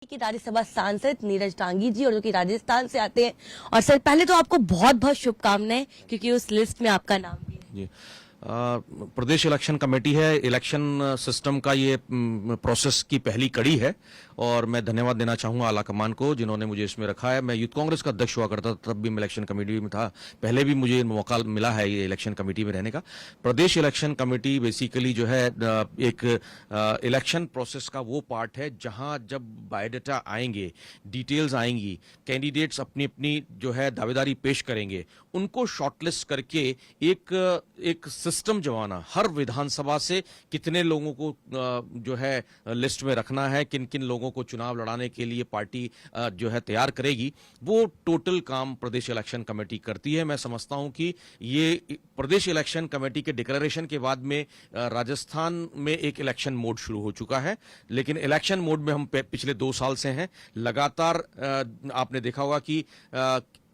कि राज्यसभा सांसद नीरज टांगी जी और जो कि राजस्थान से आते हैं। और सर पहले तो आपको बहुत बहुत शुभकामनाएं क्योंकि उस लिस्ट में आपका नाम भी है। जी प्रदेश इलेक्शन कमेटी है। इलेक्शन सिस्टम का ये प्रोसेस की पहली कड़ी है और मैं धन्यवाद देना चाहूंगा आला कमान को जिन्होंने मुझे इसमें रखा है। मैं यूथ कांग्रेस का अध्यक्ष हुआ करता था, तब भी मैं इलेक्शन कमेटी में था। पहले भी मुझे मौका मिला है ये इलेक्शन कमेटी में रहने का। प्रदेश इलेक्शन कमेटी बेसिकली जो है एक इलेक्शन प्रोसेस का वो पार्ट है जहां जब बायोडाटा आएंगे, डिटेल्स आएंगी, कैंडिडेट्स अपनी अपनी जो है दावेदारी पेश करेंगे, उनको शॉर्टलिस्ट करके एक सिस्टम जमाना, हर विधानसभा से कितने लोगों को जो है लिस्ट में रखना है, किन किन लोगों को चुनाव लड़ाने के लिए पार्टी जो है तैयार करेगी, वो टोटल काम प्रदेश इलेक्शन कमेटी करती है। मैं समझता हूं कि ये प्रदेश इलेक्शन कमेटी के डिक्लेरेशन के बाद में राजस्थान में एक इलेक्शन मोड शुरू हो चुका है। लेकिन इलेक्शन मोड में हम पिछले 2 साल से हैं। लगातार आपने देखा होगा कि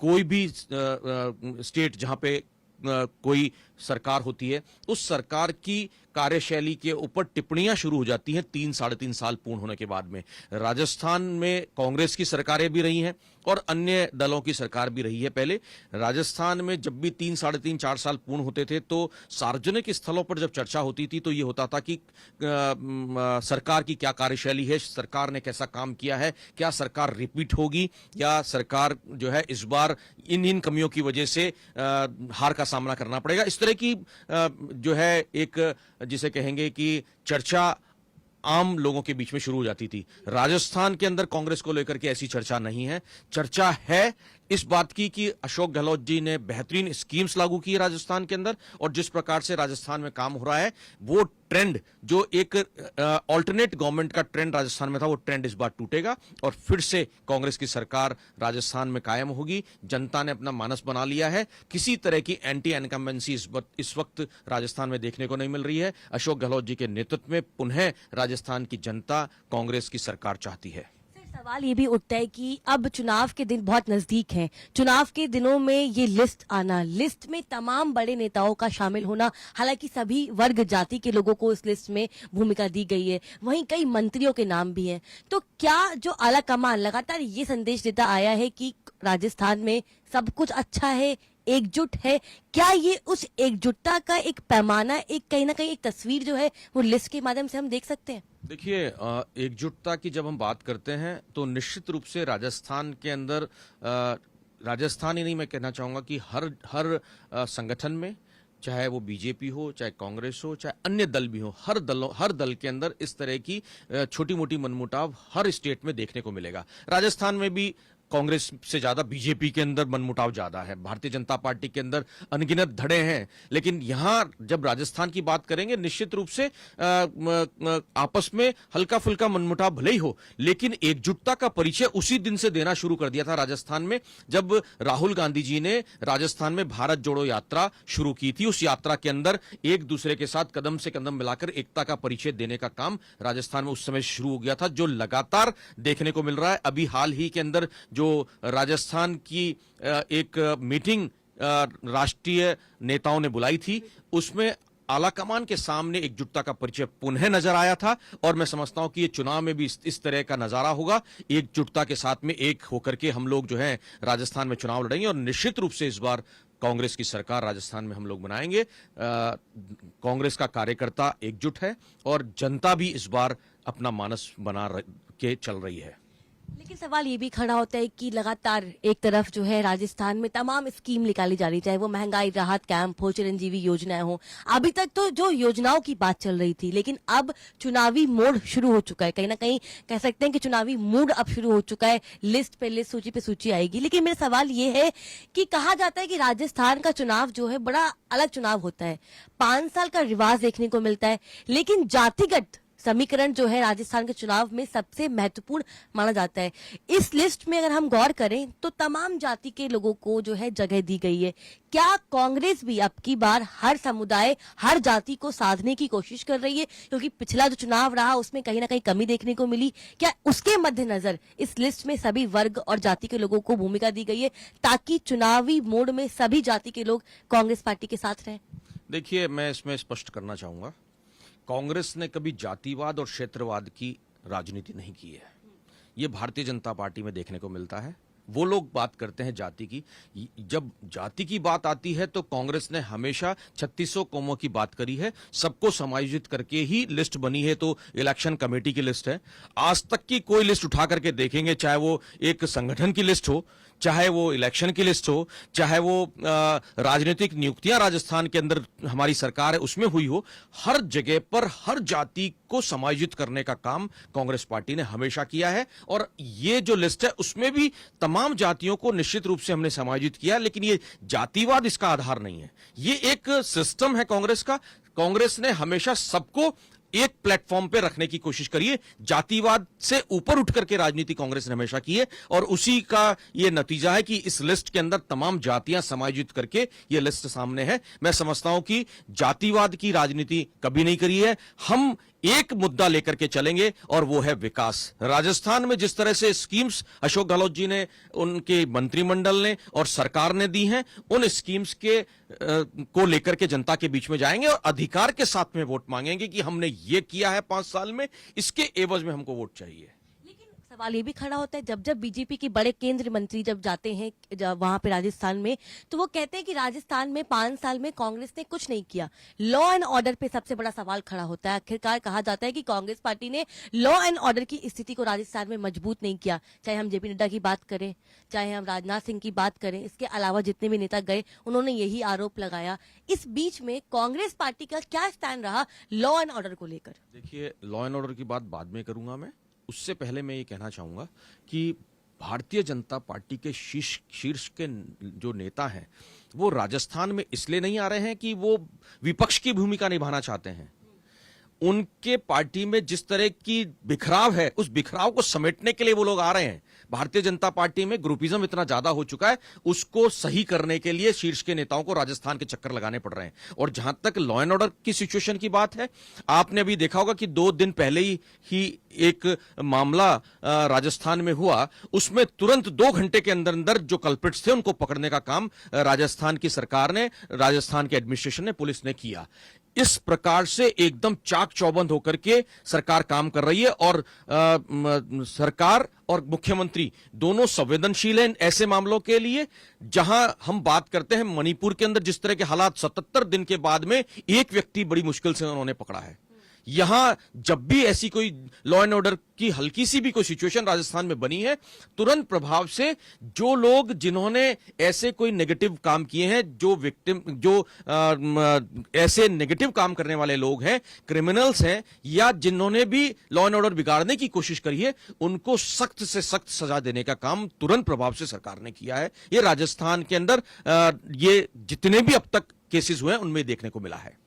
कोई भी स्टेट जहां पे कोई सरकार होती है, उस सरकार की कार्यशैली के ऊपर टिप्पणियां शुरू हो जाती हैं 3-3.5 साल पूर्ण होने के बाद में। राजस्थान में कांग्रेस की सरकारें भी रही हैं और अन्य दलों की सरकार भी रही है। पहले राजस्थान में जब भी 3-3.5-4 साल पूर्ण होते थे तो सार्वजनिक स्थलों पर जब चर्चा होती थी तो ये होता था कि सरकार की क्या कार्यशैली है, सरकार ने कैसा काम किया है, क्या सरकार रिपीट होगी या सरकार जो है इस बार इन कमियों की वजह से हार का सामना करना पड़ेगा। इस तरह की जो है एक जिसे कहेंगे कि चर्चा आम लोगों के बीच में शुरू हो जाती थी। राजस्थान के अंदर कांग्रेस को लेकर के ऐसी चर्चा नहीं है। चर्चा है इस बात की कि अशोक गहलोत जी ने बेहतरीन स्कीम्स लागू की है राजस्थान के अंदर, और जिस प्रकार से राजस्थान में काम हो रहा है वो ट्रेंड, जो एक ऑल्टरनेट गवर्नमेंट का ट्रेंड राजस्थान में था, वो ट्रेंड इस बार टूटेगा और फिर से कांग्रेस की सरकार राजस्थान में कायम होगी। जनता ने अपना मानस बना लिया है। किसी तरह की एंटी इनकम्बेंसी इस वक्त राजस्थान में देखने को नहीं मिल रही है। अशोक गहलोत जी के नेतृत्व में पुनः राजस्थान की जनता कांग्रेस की सरकार चाहती है। सवाल ये भी उठता है कि अब चुनाव के दिन बहुत नजदीक हैं। चुनाव के दिनों में ये लिस्ट आना, लिस्ट में तमाम बड़े नेताओं का शामिल होना, हालांकि सभी वर्ग जाति के लोगों को इस लिस्ट में भूमिका दी गई है, वहीं कई मंत्रियों के नाम भी हैं। तो क्या जो आला कमान लगातार ये संदेश देता आया है कि राजस्थान में सब कुछ अच्छा है, एकजुट है, क्या ये उस एकजुटता का एक पैमाना, एक कहीं ना कहीं एक तस्वीर जो है वो लिस्ट के माध्यम से हम देख सकते हैं? देखिए, एकजुटता की जब हम बात करते हैं तो निश्चित रूप से राजस्थान के अंदर राजस्थान ही नहीं, मैं कहना चाहूंगा कि हर संगठन में, चाहे वो बीजेपी हो, चाहे कांग्रेस हो, चाहे अन्य दल भी हो, हर दल के अंदर इस तरह की छोटी मोटी मनमुटाव हर स्टेट में देखने को मिलेगा। राजस्थान में भी कांग्रेस से ज्यादा बीजेपी के अंदर मनमुटाव ज्यादा है, भारतीय जनता पार्टी के अंदर अनगिनत धड़े हैं। लेकिन यहां जब राजस्थान की बात करेंगे, निश्चित रूप से आपस में हल्का फुल्का मनमुटाव भले ही हो, लेकिन एकजुटता का परिचय उसी दिन से देना शुरू कर दिया था राजस्थान में, जब राहुल गांधी जी ने राजस्थान में भारत जोड़ो यात्रा शुरू की थी। उस यात्रा के अंदर एक दूसरे के साथ कदम से कदम मिलाकर एकता का परिचय देने का काम राजस्थान में उस समय शुरू हो गया था, जो लगातार देखने को मिल रहा है। अभी हाल ही के अंदर जो राजस्थान की एक मीटिंग राष्ट्रीय नेताओं ने बुलाई थी, उसमें आला कमान के सामने एकजुटता का परिचय पुनः नजर आया था। और मैं समझता हूं कि ये चुनाव में भी इस तरह का नजारा होगा। एकजुटता के साथ में एक होकर के हम लोग जो है राजस्थान में चुनाव लड़ेंगे और निश्चित रूप से इस बार कांग्रेस की सरकार राजस्थान में हम लोग बनाएंगे। कांग्रेस का कार्यकर्ता एकजुट है और जनता भी इस बार अपना मानस बना के चल रही है। लेकिन सवाल ये भी खड़ा होता है कि लगातार एक तरफ जो है राजस्थान में तमाम स्कीम निकाली जा रही, चाहे वो महंगाई राहत कैंप हो, चिरंजीवी योजनाएं हो। अभी तक तो जो योजनाओं की बात चल रही थी, लेकिन अब चुनावी मोड शुरू हो चुका है। कहीं ना कहीं कह सकते हैं कि चुनावी मूड अब शुरू हो चुका है। लिस्ट पे लिस्ट, सूची पे सूची आएगी। लेकिन मेरा सवाल ये है कि कहा जाता है कि राजस्थान का चुनाव जो है बड़ा अलग चुनाव होता है, 5 साल का रिवाज देखने को मिलता है, लेकिन जातिगत समीकरण जो है राजस्थान के चुनाव में सबसे महत्वपूर्ण माना जाता है। इस लिस्ट में अगर हम गौर करें तो तमाम जाति के लोगों को जो है जगह दी गई है। क्या कांग्रेस भी अब की बार हर समुदाय, हर जाति को साधने की कोशिश कर रही है? क्योंकि पिछला जो चुनाव रहा उसमें कहीं ना कहीं कमी देखने को मिली। क्या उसके मद्देनजर इस लिस्ट में सभी वर्ग और जाति के लोगों को भूमिका दी गई है ताकि चुनावी मोड में सभी जाति के लोग कांग्रेस पार्टी के साथ रहें? देखिए, मैं इसमें स्पष्ट करना चाहूंगा, कांग्रेस ने कभी जातिवाद और क्षेत्रवाद की राजनीति नहीं की है। ये भारतीय जनता पार्टी में देखने को मिलता है। वो लोग बात करते हैं जाति की, जब जाति की बात आती है तो कांग्रेस ने हमेशा 3600 कौमों की बात करी है, सबको समायोजित करके ही लिस्ट बनी है, तो इलेक्शन कमेटी की लिस्ट है। आज तक की कोई लिस्ट उठा करके देखेंगे, चाहे वो एक संगठन की लिस्ट हो, चाहे वो इलेक्शन की लिस्ट हो, चाहे वो राजनीतिक नियुक्तियां राजस्थान के अंदर हमारी सरकार है उसमें हुई हो, हर जगह पर हर जाति को समायोजित करने का काम कांग्रेस पार्टी ने हमेशा किया है। और ये जो लिस्ट है उसमें भी तमाम जातियों को निश्चित रूप से हमने समायोजित किया, लेकिन ये जातिवाद इसका आधार नहीं है। ये एक सिस्टम है कांग्रेस का। कांग्रेस ने हमेशा सबको एक प्लेटफॉर्म पे रखने की कोशिश करिए, जातिवाद से ऊपर उठ करके राजनीति कांग्रेस ने हमेशा की है, और उसी का ये नतीजा है कि इस लिस्ट के अंदर तमाम जातियां समायोजित करके ये लिस्ट सामने है। मैं समझता हूं कि जातिवाद की राजनीति कभी नहीं करी है। हम एक मुद्दा लेकर के चलेंगे और वो है विकास। राजस्थान में जिस तरह से स्कीम्स अशोक गहलोत जी ने, उनके मंत्रिमंडल ने और सरकार ने दी हैं, उन स्कीम्स के को लेकर के जनता के बीच में जाएंगे और अधिकार के साथ में वोट मांगेंगे कि हमने ये किया है 5 साल में, इसके एवज में हमको वोट चाहिए। लेकिन सवाल ये भी खड़ा होता है, जब जब बीजेपी के बड़े केंद्रीय मंत्री जब जाते हैं जब वहां पे राजस्थान में, तो वो कहते हैं कि राजस्थान में 5 साल में कांग्रेस ने कुछ नहीं किया। लॉ एंड ऑर्डर पे सबसे बड़ा सवाल खड़ा होता है। आखिरकार कहा जाता है कि कांग्रेस पार्टी ने लॉ एंड ऑर्डर की स्थिति को राजस्थान में मजबूत नहीं किया। चाहे हम जेपी नड्डा की बात करें, चाहे हम राजनाथ सिंह की बात करें, इसके अलावा जितने भी नेता गए उन्होंने यही आरोप लगाया। इस बीच में कांग्रेस पार्टी का क्या स्टैंड रहा लॉ एंड ऑर्डर को लेकर? देखिए, लॉ एंड ऑर्डर की बात बाद में करूंगा मैं। उससे पहले मैं ये कहना चाहूंगा कि भारतीय जनता पार्टी के शीर्ष के जो नेता हैं वो राजस्थान में इसलिए नहीं आ रहे हैं कि वो विपक्ष की भूमिका निभाना चाहते हैं। उनके पार्टी में जिस तरह की बिखराव है, उस बिखराव को समेटने के लिए वो लोग आ रहे हैं। भारतीय जनता पार्टी में ग्रुपिज्म इतना ज्यादा हो चुका है, उसको सही करने के लिए शीर्ष के नेताओं को राजस्थान के चक्कर लगाने पड़ रहे हैं। और जहां तक लॉ एंड ऑर्डर की सिचुएशन की बात है, आपने अभी देखा होगा कि 2 दिन पहले ही एक मामला राजस्थान में हुआ, उसमें तुरंत 2 घंटे के अंदर अंदर जो कल्प्रिट्स थे उनको पकड़ने का काम राजस्थान की सरकार ने, राजस्थान के एडमिनिस्ट्रेशन ने, पुलिस ने किया। इस प्रकार से एकदम चाक चौबंद होकर के सरकार काम कर रही है, और सरकार और मुख्यमंत्री दोनों संवेदनशील हैं ऐसे मामलों के लिए। जहां हम बात करते हैं मणिपुर के अंदर जिस तरह के हालात 77 दिन के बाद में एक व्यक्ति बड़ी मुश्किल से उन्होंने पकड़ा है, यहां जब भी ऐसी कोई लॉ एंड ऑर्डर की हल्की सी भी कोई सिचुएशन राजस्थान में बनी है, तुरंत प्रभाव से जो लोग जिन्होंने ऐसे कोई नेगेटिव काम किए हैं, जो विक्टिम, जो ऐसे नेगेटिव काम करने वाले लोग हैं, क्रिमिनल्स हैं, या जिन्होंने भी लॉ एंड ऑर्डर बिगाड़ने की कोशिश करी है, उनको सख्त से सख्त सजा देने का काम तुरंत प्रभाव से सरकार ने किया है। ये राजस्थान के अंदर ये जितने भी अब तक केसेस हुए हैं उनमें देखने को मिला है।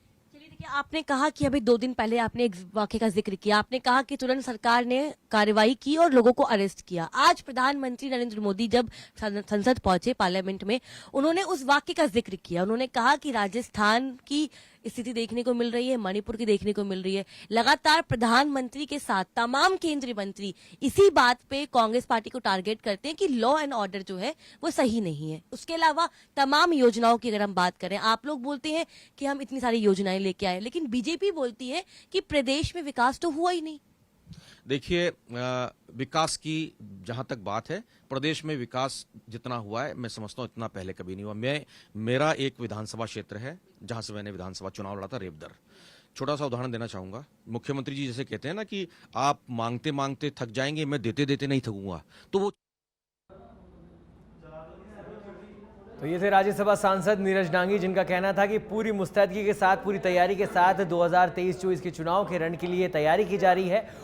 आपने कहा कि अभी 2 दिन पहले आपने एक वाक्य का जिक्र किया, आपने कहा कि तुरंत सरकार ने कार्रवाई की और लोगों को अरेस्ट किया। आज प्रधानमंत्री नरेंद्र मोदी जब संसद पहुंचे, पार्लियामेंट में, उन्होंने उस वाक्य का जिक्र किया। उन्होंने कहा कि राजस्थान की स्थिति देखने को मिल रही है, मणिपुर की देखने को मिल रही है। लगातार प्रधानमंत्री के साथ तमाम केंद्रीय मंत्री इसी बात पे कांग्रेस पार्टी को टारगेट करते हैं कि लॉ एंड ऑर्डर जो है वो सही नहीं है। उसके अलावा तमाम योजनाओं की अगर हम बात करें, आप लोग बोलते हैं कि हम इतनी सारी योजनाएं लेके आए, लेकिन बीजेपी बोलती है कि प्रदेश में विकास तो हुआ ही नहीं। देखिए, विकास की जहां तक बात है, प्रदेश में विकास जितना हुआ है मैं समझता हूं इतना पहले कभी नहीं हुआ। मेरा एक विधानसभा क्षेत्र है जहां से मैंने विधानसभा चुनाव लड़ा था, रेवदर। छोटा सा उदाहरण देना चाहूंगा। मुख्यमंत्री जी जैसे कहते हैं ना कि आप मांगते मांगते थक जाएंगे, मैं देते देते नहीं थकूंगा, तो वो तो ये थे राज्यसभा सांसद नीरज डांगी, जिनका कहना था कि पूरी मुस्तैदगी के साथ, पूरी तैयारी के साथ 2023-24 के चुनाव के रण के लिए तैयारी की जा रही है